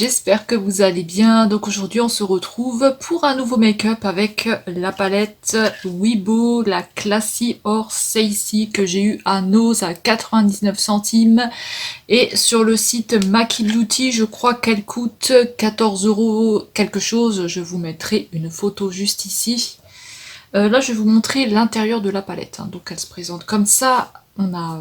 j'espère que vous allez bien. Donc aujourd'hui on se retrouve pour un nouveau make-up avec la palette Wibo, la Classy Or Sassy que j'ai eu à Nose à 99 centimes. Et sur le site Maki Beauty, je crois qu'elle coûte 14 € quelque chose. Je vous mettrai une photo juste ici. Là je vais vous montrer l'intérieur de la palette. Donc elle se présente comme ça. On a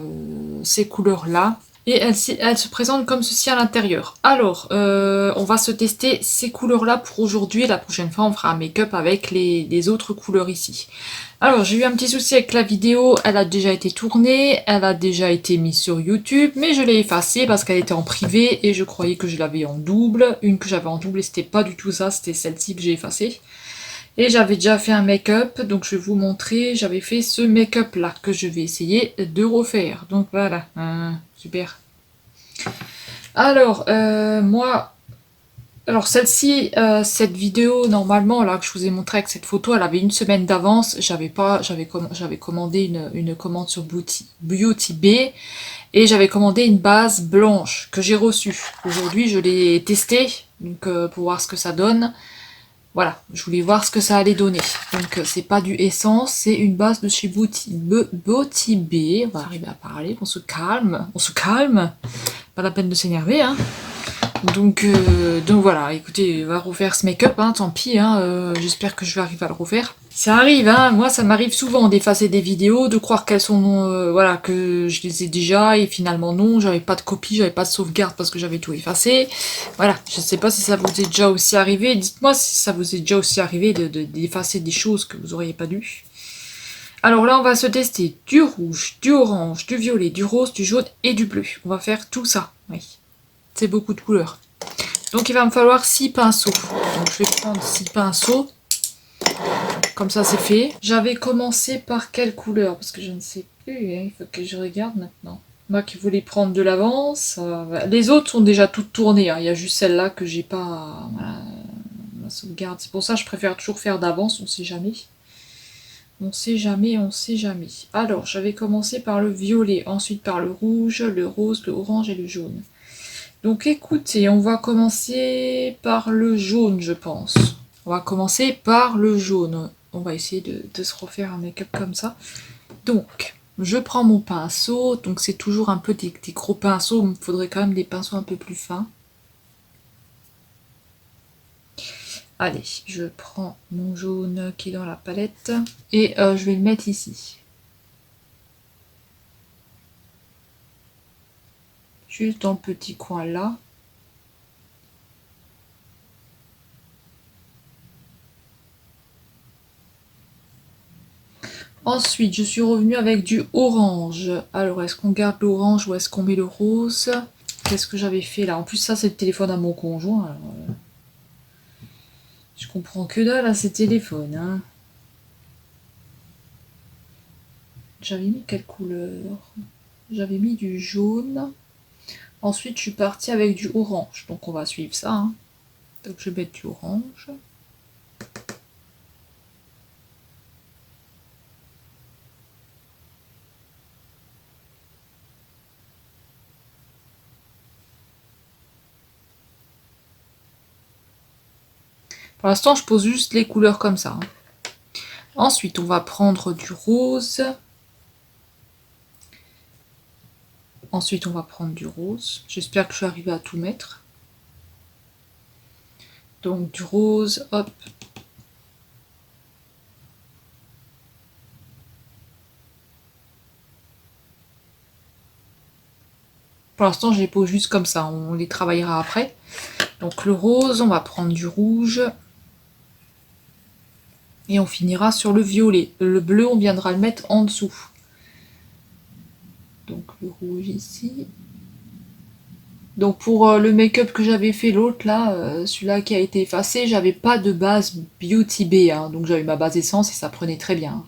ces couleurs là. Et elle se présente comme ceci à l'intérieur. Alors, on va se tester ces couleurs-là pour aujourd'hui. La prochaine fois, on fera un make-up avec les autres couleurs ici. Alors, j'ai eu un petit souci avec la vidéo. Elle a déjà été tournée. Elle a déjà été mise sur YouTube. Mais je l'ai effacée parce qu'elle était en privé. Et je croyais que je l'avais en double. Une que j'avais en double et c'était pas du tout ça. C'était celle-ci que j'ai effacée. Et j'avais déjà fait un make-up, donc je vais vous montrer, j'avais fait ce make-up là que je vais essayer de refaire. Donc voilà, super. Alors, alors celle-ci, cette vidéo normalement là que je vous ai montré avec cette photo, elle avait une semaine d'avance. J'avais commandé une commande sur Beauty Bay et j'avais commandé une base blanche que j'ai reçue. Aujourd'hui, je l'ai testée donc pour voir ce que ça donne. Voilà, je voulais voir ce que ça allait donner. Donc c'est pas du essence, c'est une base de chez Beauty Bay. On va arriver à parler, on se calme, Pas la peine de s'énerver, hein. Donc voilà, écoutez, on va refaire ce make-up, hein, tant pis, hein, j'espère que je vais arriver à le refaire. Ça arrive, hein, moi ça m'arrive souvent d'effacer des vidéos, de croire qu'elles sont, voilà, que je les ai déjà, et finalement non, j'avais pas de copie, j'avais pas de sauvegarde parce que j'avais tout effacé. Voilà, je sais pas si ça vous est déjà aussi arrivé, dites-moi si ça vous est déjà aussi arrivé d'effacer des choses que vous auriez pas dû. Alors là, on va se tester du rouge, du orange, du violet, du rose, du jaune et du bleu. On va faire tout ça, oui. C'est beaucoup de couleurs. Donc il va me falloir 6 pinceaux. Donc je vais prendre 6 pinceaux. Comme ça c'est fait. J'avais commencé par quelle couleur? Parce que je ne sais plus, hein. Il faut que je regarde maintenant. Moi qui voulais prendre de l'avance. Les autres sont déjà toutes tournées, hein. Il y a juste celle-là que j'ai pas... Voilà, la sauvegarde. C'est pour ça que je préfère toujours faire d'avance, on sait jamais. On sait jamais, on sait jamais. Alors j'avais commencé par le violet, ensuite par le rouge, le rose, le orange et le jaune. Donc écoutez, on va commencer par le jaune, je pense. On va commencer par le jaune. On va essayer de se refaire un make-up comme ça. Donc, je prends mon pinceau. Donc c'est toujours un peu des gros pinceaux. Il me faudrait quand même des pinceaux un peu plus fins. Allez, je prends mon jaune qui est dans la palette. Et je vais le mettre ici. Juste dans le petit coin là. Ensuite, je suis revenue avec du orange. Alors, est-ce qu'on garde l'orange ou est-ce qu'on met le rose? Qu'est-ce que j'avais fait là? En plus, ça, c'est le téléphone à mon conjoint. Alors, je comprends que dalle à ces téléphones, hein. J'avais mis quelle couleur? J'avais mis du jaune. Ensuite, je suis partie avec du orange. Donc, on va suivre ça, hein. Donc, je vais mettre du orange. Pour l'instant, je pose juste les couleurs comme ça, hein. Ensuite, on va prendre du rose. Ensuite, on va prendre du rose. J'espère que je suis arrivée à tout mettre. Donc, du rose, hop. Pour l'instant, je les pose juste comme ça. On les travaillera après. Donc, le rose, on va prendre du rouge. Et on finira sur le violet. Le bleu, on viendra le mettre en dessous. Donc le rouge ici. Donc pour le make-up que j'avais fait l'autre là, celui-là qui a été effacé, j'avais pas de base Beauty Bay, hein, donc j'avais ma base essence et ça prenait très bien.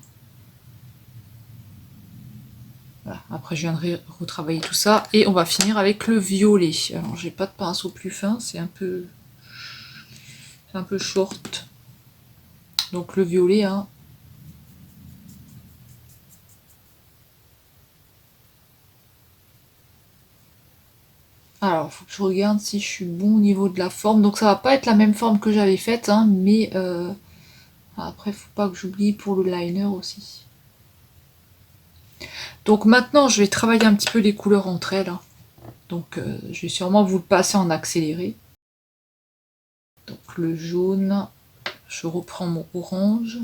Voilà. Après je viendrai retravailler tout ça et on va finir avec le violet. Alors j'ai pas de pinceau plus fin, c'est un peu short. Donc le violet, hein. Alors, faut que je regarde si je suis bon au niveau de la forme. Donc ça va pas être la même forme que j'avais faite, hein, mais après, faut pas que j'oublie pour le liner aussi. Donc maintenant, je vais travailler un petit peu les couleurs entre elles, hein. Donc je vais sûrement vous le passer en accéléré. Donc le jaune, je reprends mon orange.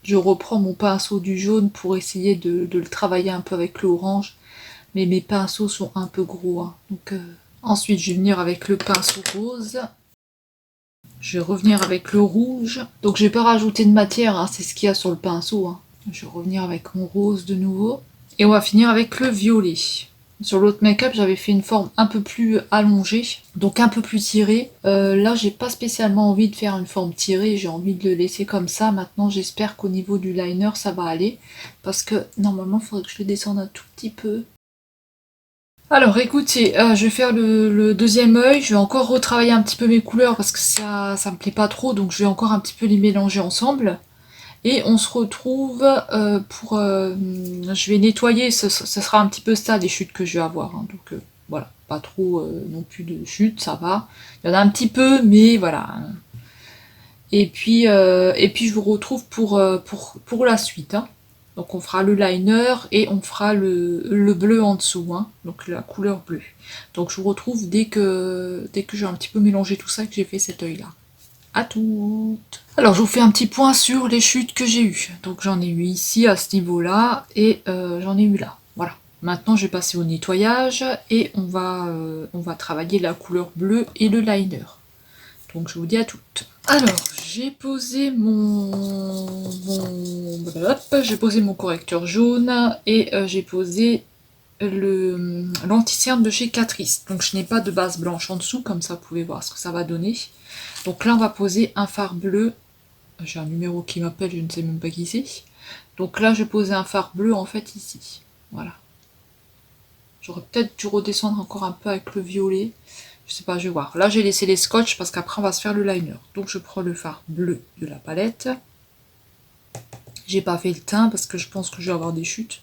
Je reprends mon pinceau du jaune pour essayer de le travailler un peu avec l'orange. Mais mes pinceaux sont un peu gros, hein. Donc ensuite, je vais venir avec le pinceau rose. Je vais revenir avec le rouge. Donc je vais pas rajouter de matière, hein, c'est ce qu'il y a sur le pinceau, hein. Je vais revenir avec mon rose de nouveau. Et on va finir avec le violet. Sur l'autre make-up, j'avais fait une forme un peu plus allongée, donc un peu plus tirée. Là, j'ai pas spécialement envie de faire une forme tirée, j'ai envie de le laisser comme ça. Maintenant, j'espère qu'au niveau du liner, ça va aller. Parce que normalement, il faudrait que je le descende un tout petit peu. Alors écoutez, je vais faire le deuxième œil, je vais encore retravailler un petit peu mes couleurs parce que ça me plaît pas trop, donc je vais encore un petit peu les mélanger ensemble. Et on se retrouve pour... je vais nettoyer, ce sera un petit peu ça les chutes que je vais avoir, hein. Donc voilà, pas trop non plus de chutes, ça va. Il y en a un petit peu, mais voilà. Et puis je vous retrouve pour la suite, hein. Donc on fera le liner et on fera le bleu en dessous, hein, donc la couleur bleue. Donc je vous retrouve dès que j'ai un petit peu mélangé tout ça et que j'ai fait cet œil là. À toutes. Alors je vous fais un petit point sur les chutes que j'ai eues. Donc j'en ai eu ici à ce niveau là et j'en ai eu là. Voilà. Maintenant je vais passer au nettoyage et on va travailler la couleur bleue et le liner. Donc je vous dis à toutes. Alors, j'ai posé j'ai posé mon correcteur jaune et j'ai posé l'anti-cerne de chez Catrice. Donc je n'ai pas de base blanche en dessous, comme ça vous pouvez voir ce que ça va donner. Donc là on va poser un fard bleu. J'ai un numéro qui m'appelle, je ne sais même pas qui c'est. Donc là je vais poser un fard bleu en fait ici. Voilà. J'aurais peut-être dû redescendre encore un peu avec le violet. Je sais pas, je vais voir. Là, j'ai laissé les scotch parce qu'après, on va se faire le liner. Donc, je prends le fard bleu de la palette. J'ai pas fait le teint parce que je pense que je vais avoir des chutes.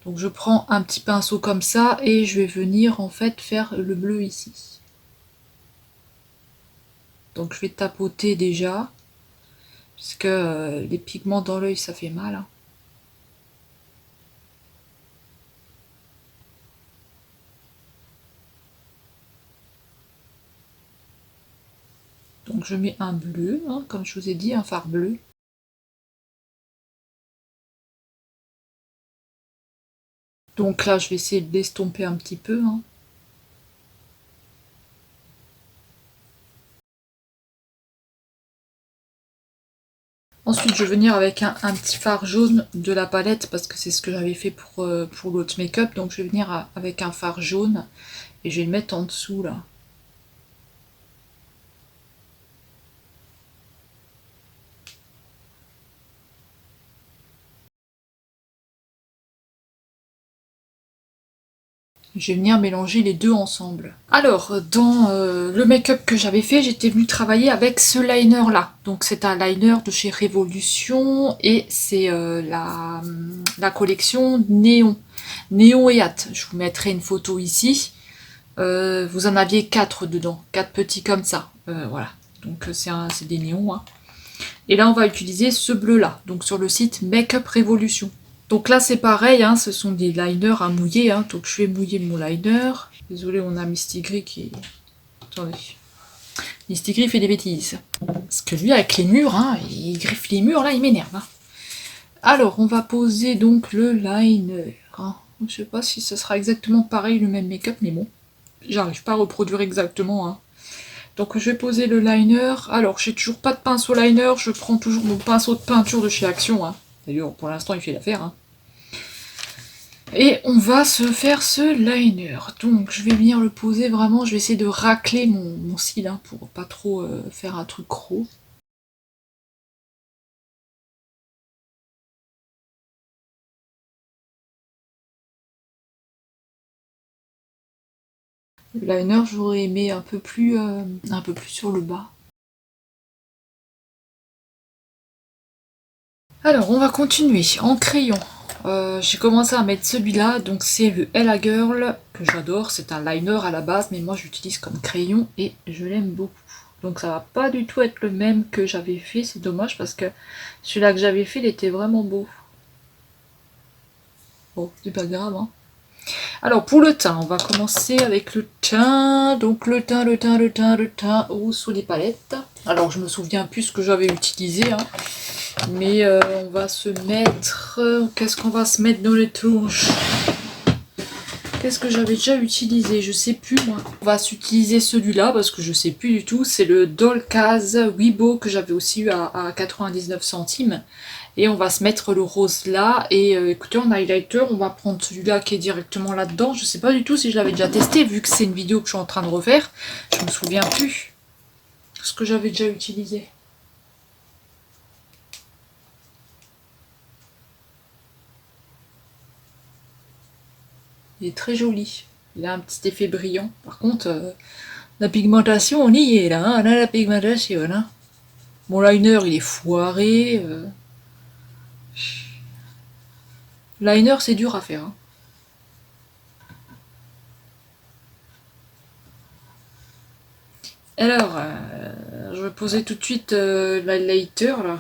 Donc, je prends un petit pinceau comme ça et je vais venir, en fait, faire le bleu ici. Donc, je vais tapoter déjà. Parce que les pigments dans l'œil, ça fait mal, hein. Donc, je mets un bleu, hein, comme je vous ai dit, un fard bleu. Donc là, je vais essayer de l'estomper un petit peu, hein. Ensuite, je vais venir avec un petit fard jaune de la palette parce que c'est ce que j'avais fait pour l'autre make-up. Donc, je vais venir avec un fard jaune et je vais le mettre en dessous là. Je vais venir mélanger les deux ensemble. Alors, dans le make-up que j'avais fait, j'étais venue travailler avec ce liner là. Donc c'est un liner de chez Révolution et c'est la collection Néon. Néon et Hâte. Je vous mettrai une photo ici. Vous en aviez 4 dedans, 4 petits comme ça. Voilà. Donc c'est des néons, hein. Et là on va utiliser ce bleu là, donc sur le site Makeup Révolution. Donc là c'est pareil, hein, ce sont des liners à mouiller, hein, donc je vais mouiller mon liner. Désolée, on a Misty Gris qui... Attendez. Misty Gris fait des bêtises. Parce que lui avec les murs, hein, il griffe les murs, là il m'énerve, hein. Alors on va poser donc le liner, hein. Je sais pas si ce sera exactement pareil le même make-up, mais bon. J'arrive pas à reproduire exactement, hein. Donc je vais poser le liner. Alors j'ai toujours pas de pinceau liner, je prends toujours mon pinceau de peinture de chez Action, hein. D'ailleurs pour l'instant il fait l'affaire, hein. Et on va se faire ce liner. Donc je vais venir le poser vraiment, je vais essayer de racler mon cil, hein, pour pas trop faire un truc gros. Le liner j'aurais aimé un peu plus sur le bas. Alors on va continuer en crayon. J'ai commencé à mettre celui-là, donc c'est le Ella Girl, que j'adore, c'est un liner à la base, mais moi j'utilise comme crayon et je l'aime beaucoup. Donc ça va pas du tout être le même que j'avais fait, c'est dommage parce que celui-là que j'avais fait, il était vraiment beau. Bon, c'est pas grave, hein. Alors pour le teint, on va commencer avec le teint, donc le teint, sous les palettes. Alors je me souviens plus ce que j'avais utilisé, hein. Mais on va se mettre... Qu'est-ce qu'on va se mettre dans les touches? Qu'est-ce que j'avais déjà utilisé? Je sais plus moi. On va s'utiliser celui-là parce que je sais plus du tout. C'est le Dolcaz Weibo que j'avais aussi eu à 99 centimes. Et on va se mettre le rose là. Et écoutez, en highlighter, on va prendre celui-là qui est directement là-dedans. Je sais pas du tout si je l'avais déjà testé vu que c'est une vidéo que je suis en train de refaire. Je me souviens plus ce que j'avais déjà utilisé. Il est très joli. Il a un petit effet brillant. Par contre, la pigmentation, on y est là. Hein. On a la pigmentation. Hein. Mon liner, il est foiré. Liner, c'est dur à faire. Hein. Alors, je vais poser tout de suite l'highlighter là.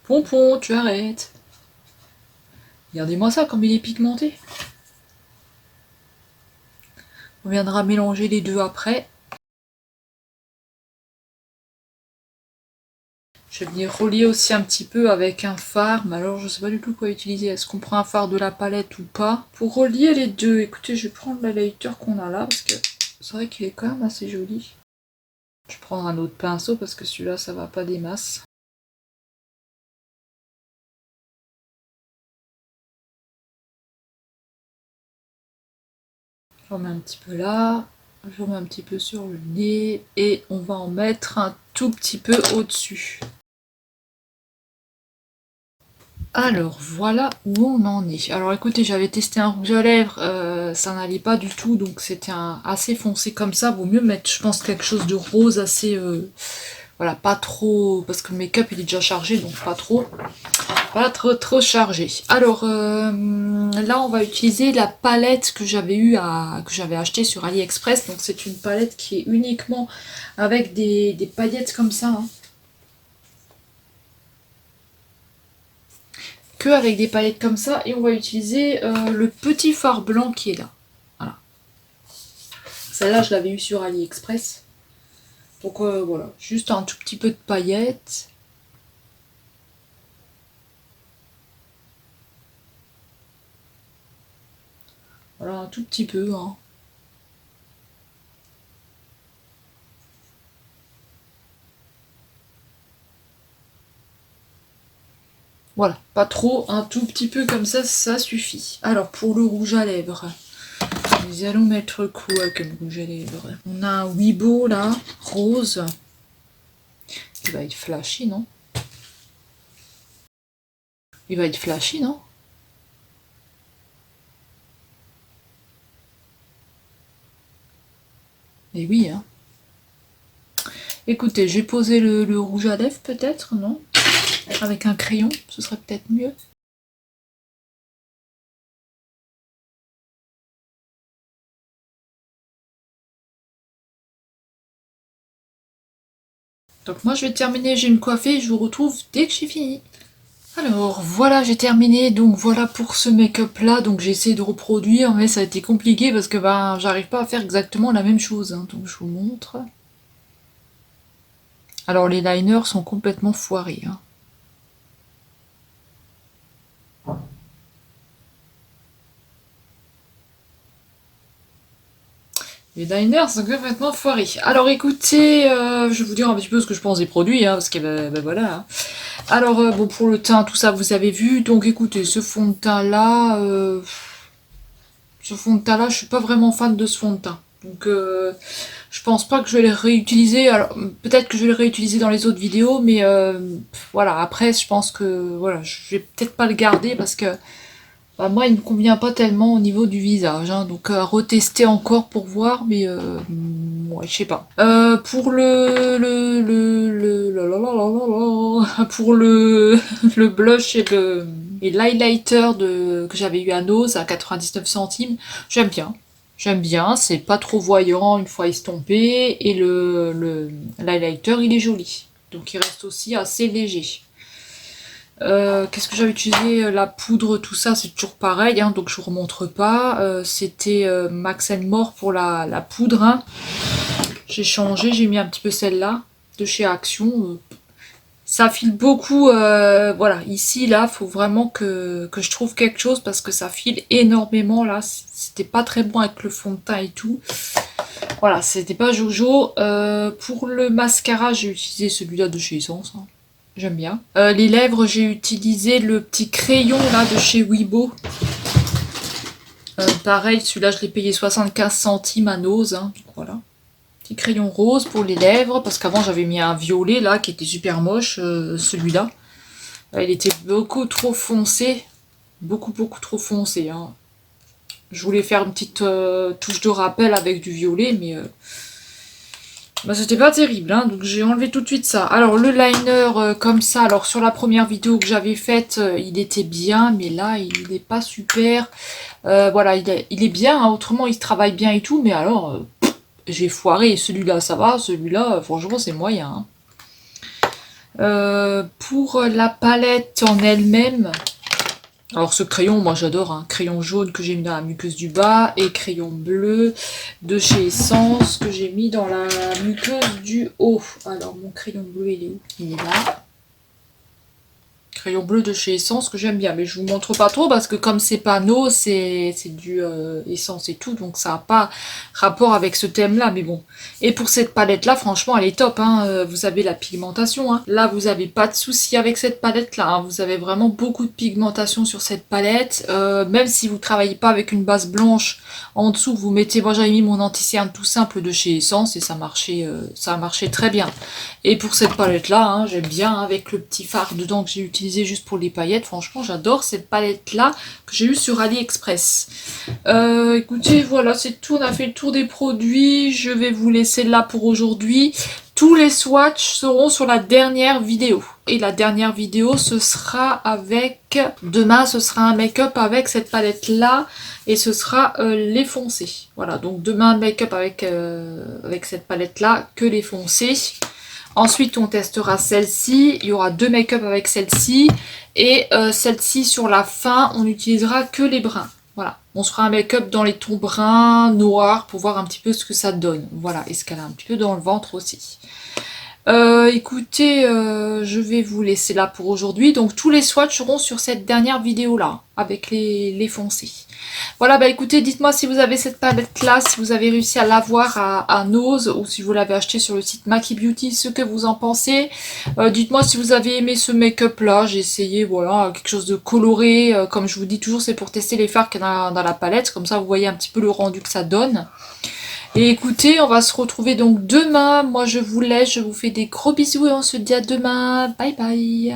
Pompon, tu arrêtes. Regardez-moi ça, comme il est pigmenté. On viendra mélanger les deux après. Je vais venir relier aussi un petit peu avec un fard, mais alors je sais pas du tout quoi utiliser. Est-ce qu'on prend un fard de la palette ou pas? Pour relier les deux, écoutez, je vais prendre l'highlighter qu'on a là, parce que c'est vrai qu'il est quand même assez joli. Je vais prendre un autre pinceau, parce que celui-là, ça va pas des masses. Je remets un petit peu là, je remets un petit peu sur le nez, et on va en mettre un tout petit peu au-dessus. Alors voilà où on en est. Alors écoutez, j'avais testé un rouge à lèvres, ça n'allait pas du tout, donc c'était assez foncé comme ça. Vaut mieux mettre, je pense, quelque chose de rose assez... voilà, pas trop... Parce que le make-up il est déjà chargé, donc pas trop. Pas trop chargé. Alors là on va utiliser la palette que j'avais achetée sur AliExpress. Donc c'est une palette qui est uniquement avec des paillettes comme ça. Hein. Que avec des palettes comme ça, et on va utiliser le petit fard blanc qui est là. Voilà. Celle-là, je l'avais eu sur AliExpress. Donc voilà, juste un tout petit peu de paillettes. Voilà, un tout petit peu. Hein. Voilà, pas trop, un tout petit peu comme ça suffit. Alors, pour le rouge à lèvres, nous allons mettre quoi comme rouge à lèvres? On a un Weibo là, rose. Il va être flashy, non? Il va être flashy, non? Et oui, hein. Écoutez, j'ai posé le rouge à lèvres peut-être, non? Avec un crayon, ce serait peut-être mieux. Donc moi je vais terminer, j'ai une coiffée, je vous retrouve dès que j'ai fini. Alors voilà, j'ai terminé, donc voilà pour ce make-up là, donc j'ai essayé de reproduire, mais ça a été compliqué parce que ben j'arrive pas à faire exactement la même chose, hein, donc je vous montre. Alors les liners sont complètement foirés. Hein. Les liners sont complètement foirés. Alors écoutez, je vais vous dire un petit peu ce que je pense des produits, hein, parce que ben voilà. Hein. Alors bon pour le teint, tout ça vous avez vu, donc écoutez, ce fond de teint là, je suis pas vraiment fan de ce fond de teint. Donc je pense pas que je vais le réutiliser. Alors peut-être que je vais le réutiliser dans les autres vidéos, mais voilà, après je pense que voilà, je vais peut-être pas le garder parce que bah, moi il me convient pas tellement au niveau du visage. Hein, donc à retester encore pour voir, mais ouais, je sais pas. Pour pour le le blush et Et l'highlighter que j'avais eu à Nose à 99 centimes, j'aime bien. J'aime bien, c'est pas trop voyant une fois estompé. Et l'highlighter, il est joli. Donc il reste aussi assez léger. Qu'est-ce que j'avais utilisé? La poudre, tout ça, c'est toujours pareil, hein, donc je vous remontre pas. C'était Max More pour la poudre. Hein. J'ai changé, j'ai mis un petit peu celle-là de chez Action. Ça file beaucoup, voilà, ici, là, faut vraiment que je trouve quelque chose parce que ça file énormément, là. C'était pas très bon avec le fond de teint et tout. Voilà, c'était pas Jojo. Pour le mascara, j'ai utilisé celui-là de chez Essence. Hein. J'aime bien. Les lèvres, j'ai utilisé le petit crayon là de chez Weibo. Pareil, celui-là, je l'ai payé 75 centimes à Nose. Hein, donc voilà. Petit crayon rose pour les lèvres, parce qu'avant j'avais mis un violet là qui était super moche, celui-là. Il était beaucoup trop foncé. Beaucoup trop foncé. Hein. Je voulais faire une petite touche de rappel avec du violet, mais... Bah, c'était pas terrible, hein, donc j'ai enlevé tout de suite ça. Alors le liner comme ça, alors sur la première vidéo que j'avais faite, il était bien, mais là il n'est pas super. Voilà, il est bien, hein, autrement il se travaille bien et tout, mais alors j'ai foiré. Celui-là ça va, celui-là franchement c'est moyen. Hein. Pour la palette en elle-même, alors ce crayon, moi j'adore, hein, crayon jaune que j'ai mis dans la muqueuse du bas et crayon bleu de chez Essence que j'ai mis dans la muqueuse du haut. Alors mon crayon bleu il est où? Il est là. Crayon bleu de chez Essence que j'aime bien, mais je vous montre pas trop parce que comme c'est panneau, c'est du Essence et tout, donc ça n'a pas rapport avec ce thème là, mais bon. Et pour cette palette là, franchement elle est top, hein. Vous avez la pigmentation, hein. Là vous avez pas de souci avec cette palette là, hein. Vous avez vraiment beaucoup de pigmentation sur cette palette, même si vous travaillez pas avec une base blanche, en dessous vous mettez, moi j'avais mis mon anti-cerne tout simple de chez Essence et ça a marché très bien. Et pour cette palette là, hein, j'aime bien avec le petit fard dedans que j'ai utilisé juste pour les paillettes. Franchement, j'adore cette palette-là que j'ai eue sur AliExpress. Écoutez, voilà, c'est tout. On a fait le tour des produits. Je vais vous laisser là pour aujourd'hui. Tous les swatchs seront sur la dernière vidéo. Et la dernière vidéo, ce sera avec... Demain, ce sera un make-up avec cette palette-là. Et ce sera les foncés. Voilà, donc demain, make-up avec cette palette-là, que les foncés. Ensuite, on testera celle-ci. Il y aura 2 make-up avec celle-ci. Et celle-ci, sur la fin, on n'utilisera que les bruns. Voilà. On se fera un make-up dans les tons bruns, noirs, pour voir un petit peu ce que ça donne. Voilà. Et ce qu'elle a un petit peu dans le ventre aussi. Écoutez, je vais vous laisser là pour aujourd'hui. Donc, tous les swatchs seront sur cette dernière vidéo-là, avec les foncés. Voilà, bah écoutez, dites-moi si vous avez cette palette-là, si vous avez réussi à l'avoir à Nose, ou si vous l'avez acheté sur le site Maki Beauty, ce que vous en pensez. Dites-moi si vous avez aimé ce make-up-là. J'ai essayé, voilà, quelque chose de coloré. Comme je vous dis toujours, c'est pour tester les fards qu'il y a dans la palette. Comme ça, vous voyez un petit peu le rendu que ça donne. Et écoutez, on va se retrouver donc demain. Moi, je vous laisse, je vous fais des gros bisous et on se dit à demain. Bye bye.